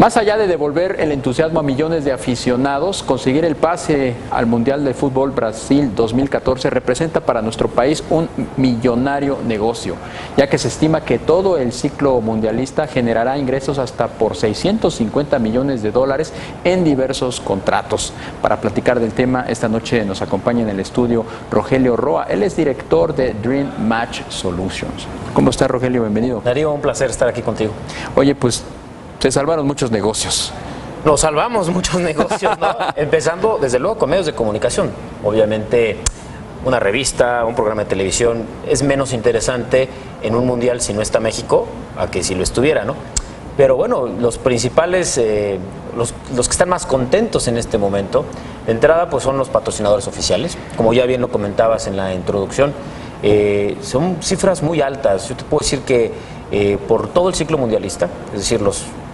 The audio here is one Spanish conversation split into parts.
Más allá de devolver el entusiasmo a millones de aficionados, conseguir el pase al Mundial de Fútbol Brasil 2014 representa para nuestro país un millonario negocio, ya que se estima que todo el ciclo mundialista generará ingresos hasta por 650 millones de dólares en diversos contratos. Para platicar del tema, esta noche nos acompaña en el estudio Rogelio Roa. Él es director de Dream Match Solutions. ¿Cómo está, Rogelio? Bienvenido. Darío, un placer estar aquí contigo. Oye, pues se salvaron muchos negocios. Nos salvamos muchos negocios, ¿no? Empezando, desde luego, con medios de comunicación. Obviamente, una revista, un programa de televisión es menos interesante en un mundial si no está México, a que si lo estuviera, ¿no? Pero bueno, los principales, los que están más contentos en este momento, de entrada, pues son los patrocinadores oficiales. Como ya bien lo comentabas en la introducción, son cifras muy altas. Yo te puedo decir que por todo el ciclo mundialista, es decir,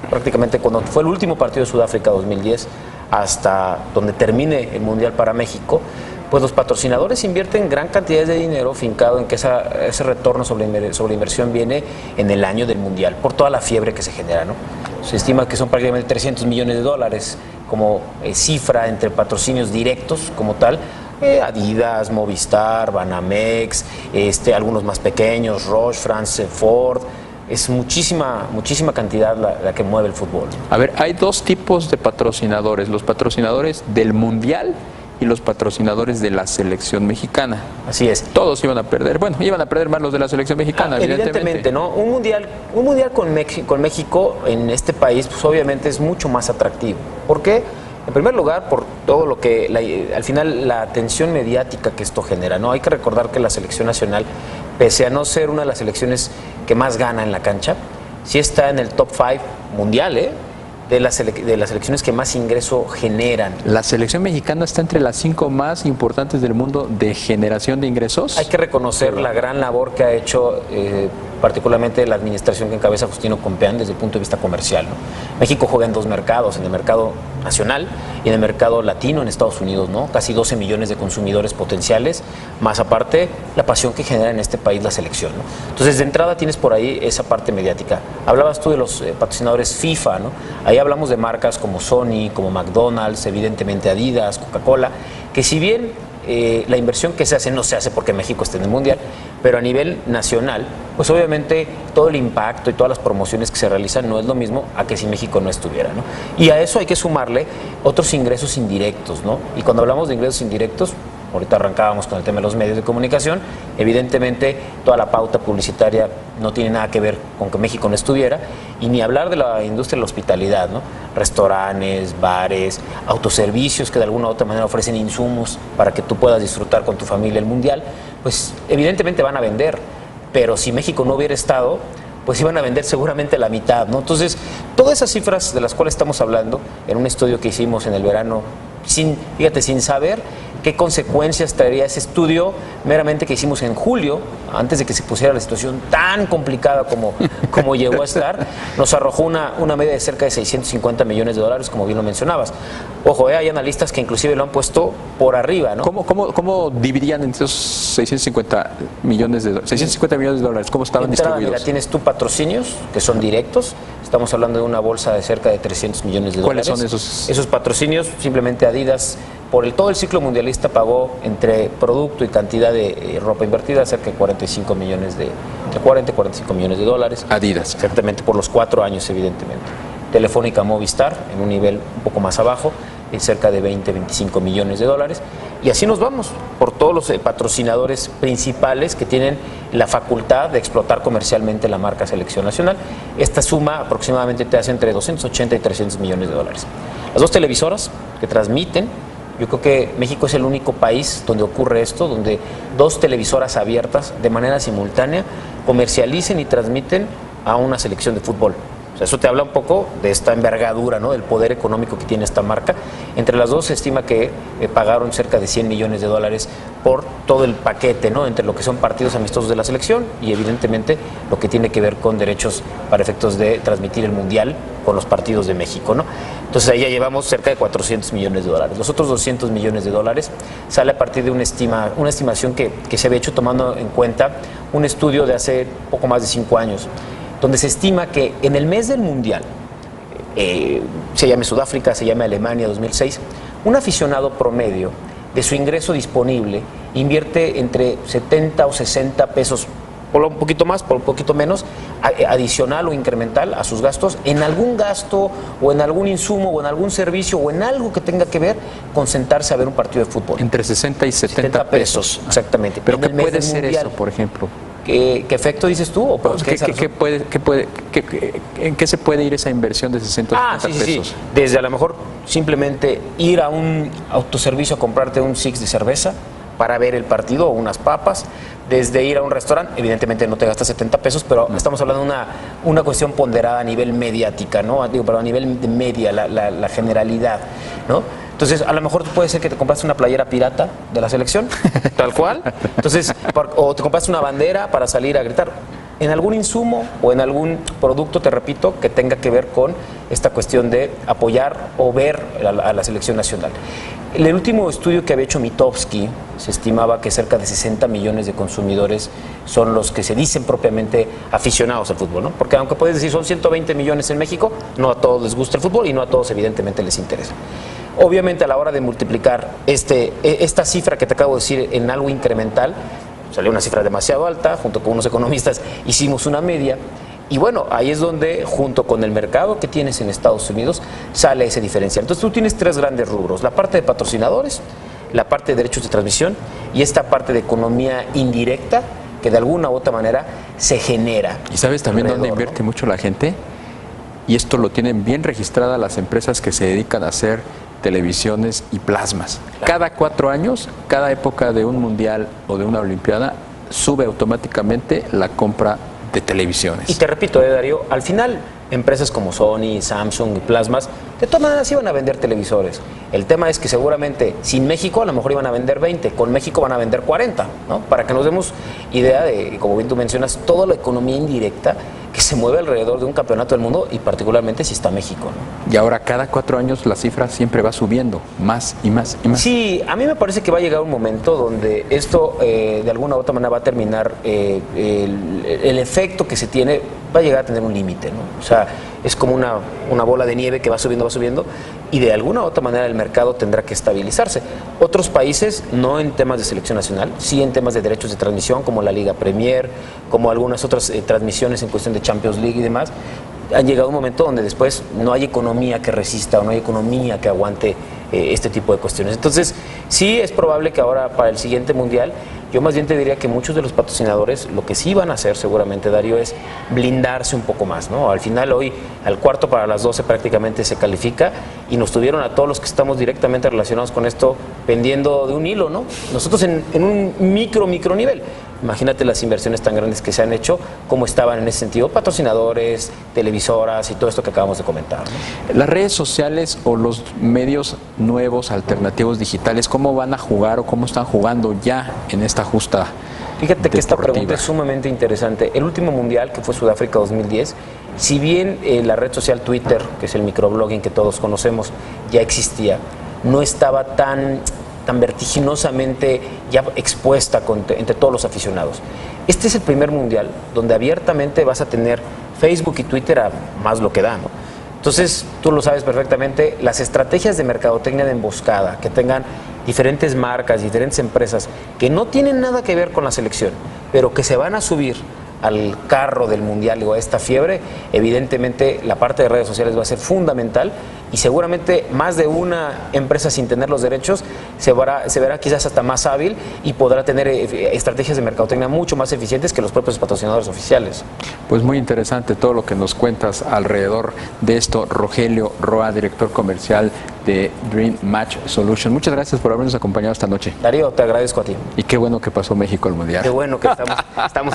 prácticamente cuando fue el último partido de Sudáfrica 2010 hasta donde termine el Mundial para México, pues los patrocinadores invierten gran cantidad de dinero fincado en que ese retorno sobre inversión viene en el año del Mundial, por toda la fiebre que se genera, ¿no? Se estima que son prácticamente 300 millones de dólares como cifra entre patrocinios directos como tal, Adidas, Movistar, Banamex, algunos más pequeños, Roche, France, Ford. Es muchísima cantidad la que mueve el fútbol. A ver, hay dos tipos de patrocinadores, los patrocinadores del Mundial y los patrocinadores de la selección mexicana. Así es. Todos iban a perder, bueno, iban a perder más los de la selección mexicana, evidentemente, ¿no? Un mundial con México en este país, pues obviamente es mucho más atractivo. ¿Por qué? En primer lugar, por todo lo que, al final, la atención mediática que esto genera, ¿no? Hay que recordar que la selección nacional, pese a no ser una de las selecciones que más gana en la cancha, sí está en el top 5 mundial, de las selecciones que más ingreso generan. ¿La selección mexicana está entre las 5 más importantes del mundo de generación de ingresos? Hay que reconocer la gran labor que ha hecho particularmente la administración que encabeza Justino Compeán desde el punto de vista comercial, ¿no? México juega en dos mercados, en el mercado nacional y en el mercado latino en Estados Unidos, ¿no? Casi 12 millones de consumidores potenciales, más aparte la pasión que genera en este país la selección, ¿no? Entonces, de entrada tienes por ahí esa parte mediática. Hablabas tú de los patrocinadores FIFA, ¿no? Ahí hablamos de marcas como Sony, como McDonald's, evidentemente Adidas, Coca-Cola, que si bien la inversión que se hace no se hace porque México esté en el Mundial, pero a nivel nacional, pues obviamente todo el impacto y todas las promociones que se realizan no es lo mismo a que si México no estuviera, ¿no? Y a eso hay que sumarle otros ingresos indirectos, ¿no? Y cuando hablamos de ingresos indirectos, ahorita arrancábamos con el tema de los medios de comunicación, evidentemente toda la pauta publicitaria no tiene nada que ver con que México no estuviera, y ni hablar de la industria de la hospitalidad, ¿no? Restaurantes, bares, autoservicios que de alguna u otra manera ofrecen insumos para que tú puedas disfrutar con tu familia el Mundial, pues evidentemente van a vender, pero si México no hubiera estado, pues iban a vender seguramente la mitad, ¿no? Entonces, todas esas cifras de las cuales estamos hablando en un estudio que hicimos en el verano, sin saber qué consecuencias traería ese estudio meramente que hicimos en julio, antes de que se pusiera la situación tan complicada como llegó a estar, nos arrojó una media de cerca de 650 millones de dólares, como bien lo mencionabas. Ojo, hay analistas que inclusive lo han puesto por arriba, ¿no? ¿Cómo dividían entre esos 650 millones de dólares? ¿Cómo estaban distribuidos? Mira, tienes tú patrocinios que son directos. Estamos hablando de una bolsa de cerca de 300 millones de dólares. ¿Cuáles son esos? Esos patrocinios, simplemente Adidas, por todo el ciclo mundialista pagó entre producto y cantidad de ropa invertida cerca de 45 millones entre 40 y 45 millones de dólares. Adidas. Exactamente, por los 4 años, evidentemente. Telefónica, Movistar, en un nivel un poco más abajo, cerca de 20-25 millones de dólares. Y así nos vamos, por todos los patrocinadores principales que tienen la facultad de explotar comercialmente la marca Selección Nacional. Esta suma aproximadamente te hace entre 280 y 300 millones de dólares. Las dos televisoras que transmiten, yo creo que México es el único país donde ocurre esto, donde dos televisoras abiertas de manera simultánea comercialicen y transmiten a una selección de fútbol. O sea, eso te habla un poco de esta envergadura, ¿no? Del poder económico que tiene esta marca. Entre las dos se estima que pagaron cerca de 100 millones de dólares por todo el paquete, ¿no? Entre lo que son partidos amistosos de la selección y evidentemente lo que tiene que ver con derechos para efectos de transmitir el Mundial con los partidos de México, ¿no? Entonces ahí ya llevamos cerca de 400 millones de dólares. Los otros 200 millones de dólares sale a partir de una estimación que se había hecho tomando en cuenta un estudio de hace poco más de 5 años, donde se estima que en el mes del Mundial, se llame Sudáfrica, se llame Alemania 2006, un aficionado promedio de su ingreso disponible invierte entre 70 o 60 pesos, por un poquito más, por un poquito menos, adicional o incremental a sus gastos, en algún gasto o en algún insumo o en algún servicio o en algo que tenga que ver con sentarse a ver un partido de fútbol. Entre 60 y 70 pesos. Exactamente. ¿Pero qué puede ser eso, por ejemplo? ¿Qué efecto dices tú? ¿O ¿En qué se puede ir esa inversión de 60 o 70 pesos? Sí. Desde a lo mejor simplemente ir a un autoservicio a comprarte un six de cerveza para ver el partido o unas papas, desde ir a un restaurante, evidentemente no te gastas 70 pesos, pero estamos hablando de una cuestión ponderada a nivel mediática, ¿no? Pero a nivel de media, la generalidad, ¿no? Entonces, a lo mejor puede ser que te compraste una playera pirata de la selección, tal cual. Entonces, o te compraste una bandera para salir a gritar. En algún insumo o en algún producto, te repito, que tenga que ver con esta cuestión de apoyar o ver a la selección nacional. En el último estudio que había hecho Mitofsky, se estimaba que cerca de 60 millones de consumidores son los que se dicen propiamente aficionados al fútbol, ¿no? Porque aunque puedes decir son 120 millones en México, no a todos les gusta el fútbol y no a todos evidentemente les interesa. Obviamente a la hora de multiplicar esta cifra que te acabo de decir en algo incremental, salió una cifra demasiado alta, junto con unos economistas hicimos una media, y bueno, ahí es donde junto con el mercado que tienes en Estados Unidos sale ese diferencial. Entonces tú tienes tres grandes rubros: la parte de patrocinadores, la parte de derechos de transmisión y esta parte de economía indirecta que de alguna u otra manera se genera. ¿Y sabes también dónde invierte mucho la gente? Y esto lo tienen bien registrada las empresas que se dedican a hacer televisiones y plasmas. Claro. Cada 4 años, cada época de un mundial o de una olimpiada, sube automáticamente la compra de televisiones. Y te repito, Darío, al final empresas como Sony, Samsung y Plasmas, de todas maneras iban a vender televisores. El tema es que seguramente sin México a lo mejor iban a vender 20, con México van a vender 40, ¿no? Para que nos demos idea de, como bien tú mencionas, toda la economía indirecta que se mueve alrededor de un campeonato del mundo y particularmente si está México, ¿no? Y ahora cada 4 años la cifra siempre va subiendo, más y más y más. Sí, a mí me parece que va a llegar un momento donde esto de alguna u otra manera va a terminar, el efecto que se tiene va a llegar a tener un límite, ¿no? O sea, es como una bola de nieve que va subiendo y de alguna u otra manera el mercado tendrá que estabilizarse. Otros países, no en temas de selección nacional, sí en temas de derechos de transmisión, como la Liga Premier, como algunas otras transmisiones en cuestión de Champions League y demás, han llegado a un momento donde después no hay economía que resista o no hay economía que aguante este tipo de cuestiones. Entonces, sí es probable que ahora para el siguiente Mundial, yo más bien te diría que muchos de los patrocinadores lo que sí van a hacer seguramente, Darío, es blindarse un poco más, ¿no? Al final hoy, al cuarto para las 12 prácticamente se califica y nos tuvieron a todos los que estamos directamente relacionados con esto pendiendo de un hilo, ¿no? Nosotros en un micro nivel. Imagínate las inversiones tan grandes que se han hecho, cómo estaban en ese sentido patrocinadores, televisoras y todo esto que acabamos de comentar, ¿no? Las redes sociales o los medios nuevos, alternativos digitales, ¿cómo van a jugar o cómo están jugando ya en esta justa Fíjate que deportiva? Esta pregunta es sumamente interesante. El último mundial, que fue Sudáfrica 2010, si bien la red social Twitter, que es el microblogging que todos conocemos, ya existía, no estaba tan vertiginosamente ya expuesta entre todos los aficionados. Este es el primer mundial donde abiertamente vas a tener Facebook y Twitter a más lo que da, ¿no? Entonces, tú lo sabes perfectamente, las estrategias de mercadotecnia de emboscada, que tengan diferentes marcas, diferentes empresas, que no tienen nada que ver con la selección, pero que se van a subir al carro del mundial o a esta fiebre, evidentemente la parte de redes sociales va a ser fundamental y seguramente más de una empresa sin tener los derechos se verá quizás hasta más hábil y podrá tener estrategias de mercadotecnia mucho más eficientes que los propios patrocinadores oficiales. Pues muy interesante todo lo que nos cuentas alrededor de esto, Rogelio Roa, director comercial de Dream Match Solutions. Muchas gracias por habernos acompañado esta noche. Darío, te agradezco a ti. Y qué bueno que pasó México al Mundial. Qué bueno que estamos